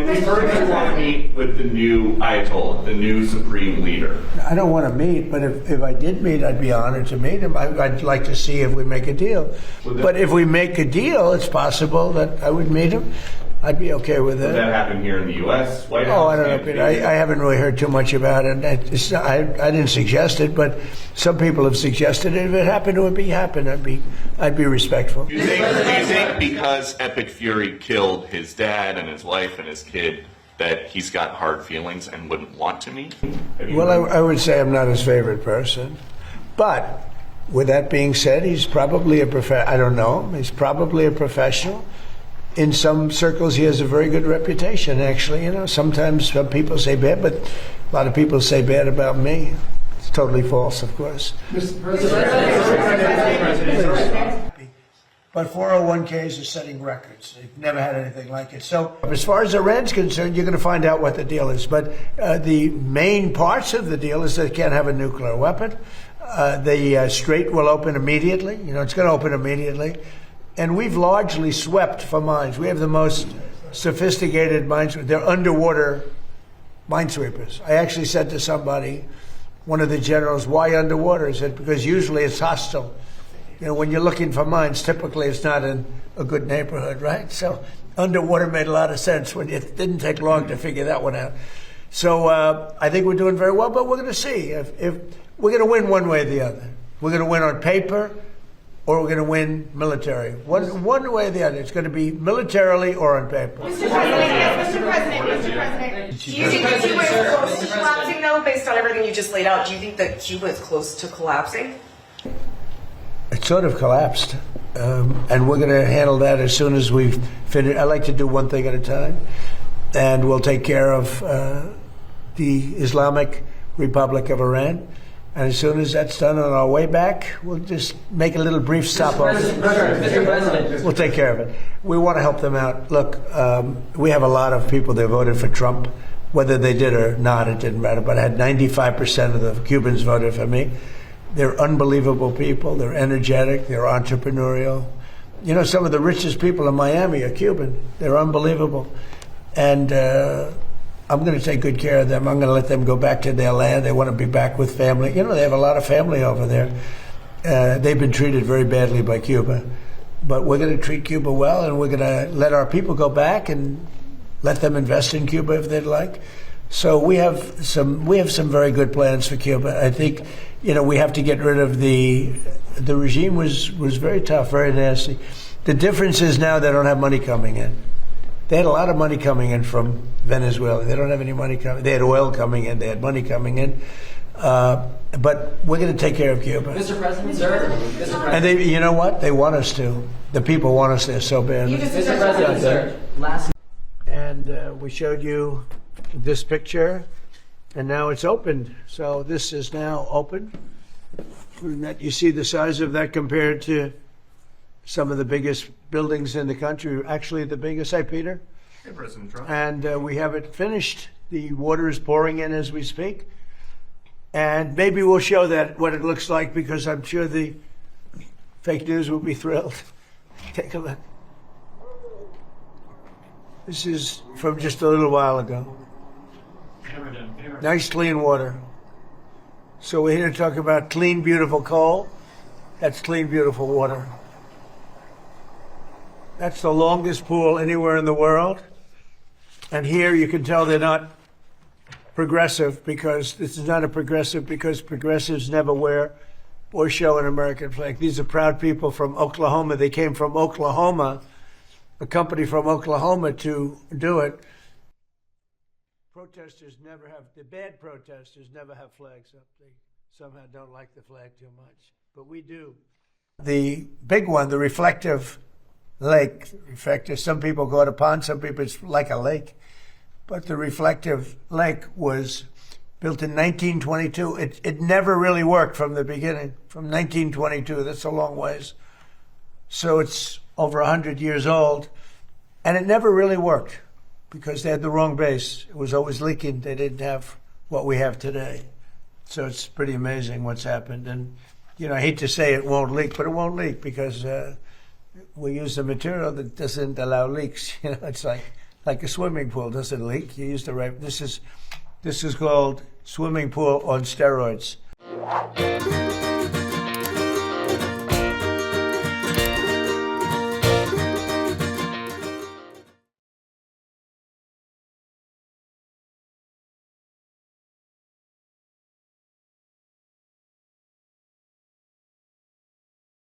He's heard you want to meet with the new Ayatollah, the new supreme leader. I don't want to meet, but if I did meet, I'd be honored to meet him. I'd like to see if we make a deal. But if we make a deal, it's possible that I would meet him. I'd be okay with that. Would that happen here in the U.S., White House? Oh, I don't know, Peter. I haven't really heard too much about it. I didn't suggest it, but some people have suggested it. If it happened, it would happen. I'd be respectful. Do you think because Epic Fury killed his dad and his wife and his kid that he's got hard feelings and wouldn't want to meet? Well, I would say I'm not his favorite person. But with that being said, he's probably I don't know. He's probably a professional. In some circles, he has a very good reputation, actually. You know, sometimes some people say bad, but a lot of people say bad about me. It's totally false, of course. Mr. President. But 401ks are setting records. They've never had anything like it. So as far as Iran's concerned, you're going to find out what the deal is. But the main parts of the deal is they can't have a nuclear weapon. The Strait will open immediately. You know, it's going to open immediately. And we've largely swept for mines. We have the most sophisticated minesweepers. They're underwater minesweepers. I actually said to somebody, one of the generals, why underwater? He said, because usually it's hostile. You know, when you're looking for mines, typically it's not in a good neighborhood, right? So underwater made a lot of sense. It didn't take long to figure that one out. So I think we're doing very well, but we're going to see. If we're going to win one way or the other. We're going to win on paper, or we're going to win military. One way or the other. It's going to be militarily or on paper. Mr. President. Do you think that Cuba is close to collapsing, though, based on everything you just laid out? Do you think that Cuba is close to collapsing? It sort of collapsed. And we're going to handle that as soon as we've finished. I like to do one thing at a time. And we'll take care of the Islamic Republic of Iran. And as soon as that's done on our way back, we'll just make a little brief stopover. Mr. President. We'll take care of it. We want to help them out. Look, we have a lot of people that voted for Trump. Whether they did or not, it didn't matter. But I had 95% of the Cubans voted for me. They're unbelievable people. They're energetic. They're entrepreneurial. You know, some of the richest people in Miami are Cuban. They're unbelievable. And I'm going to take good care of them. I'm going to let them go back to their land. They want to be back with family. You know, they have a lot of family over there. They've been treated very badly by Cuba. But we're going to treat Cuba well, and we're going to let our people go back and let them invest in Cuba if they'd like. So we have some very good plans for Cuba. I think, you know, we have to get rid of the regime was very tough, very nasty. The difference is now they don't have money coming in. They had a lot of money coming in from Venezuela. They don't have any money coming. They had oil coming in. They had money coming in. But we're going to take care of Cuba. Mr. President, sir. Mr. President. And they, you know what? They want us to. The people want us there so bad. Mr. President, sir. Last. And we showed you this picture, and now it's opened. So this is now open. You see the size of that compared to some of the biggest buildings in the country, actually the biggest. Hey, Peter. Hey, President Trump. And we have it finished. The water is pouring in as we speak. And maybe we'll show that, what it looks like, because I'm sure the fake news will be thrilled. Take a look. This is from just a little while ago. Nice, clean water. So we're here to talk about clean, beautiful coal. That's clean, beautiful water. That's the longest pool anywhere in the world. And here you can tell they're not progressive, because this is not a progressive, because progressives never wear or show an American flag. These are proud people from Oklahoma. They came from Oklahoma, a company from Oklahoma, to do it. Protesters never have, the bad protesters never have flags up. They somehow don't like the flag too much, but we do. The big one, the reflective lake, reflective, some people go to pond, some people it's like a lake. But the reflective lake was built in 1922. It never really worked from the beginning, from 1922. That's a long ways. So it's over 100 years old. And it never really worked because they had the wrong base. It was always leaking. They didn't have what we have today. So it's pretty amazing what's happened. And, you know, I hate to say it won't leak, but it won't leak because we use a material that doesn't allow leaks. You know, it's like like a swimming pool doesn't leak. You use the right. This is called swimming pool on steroids.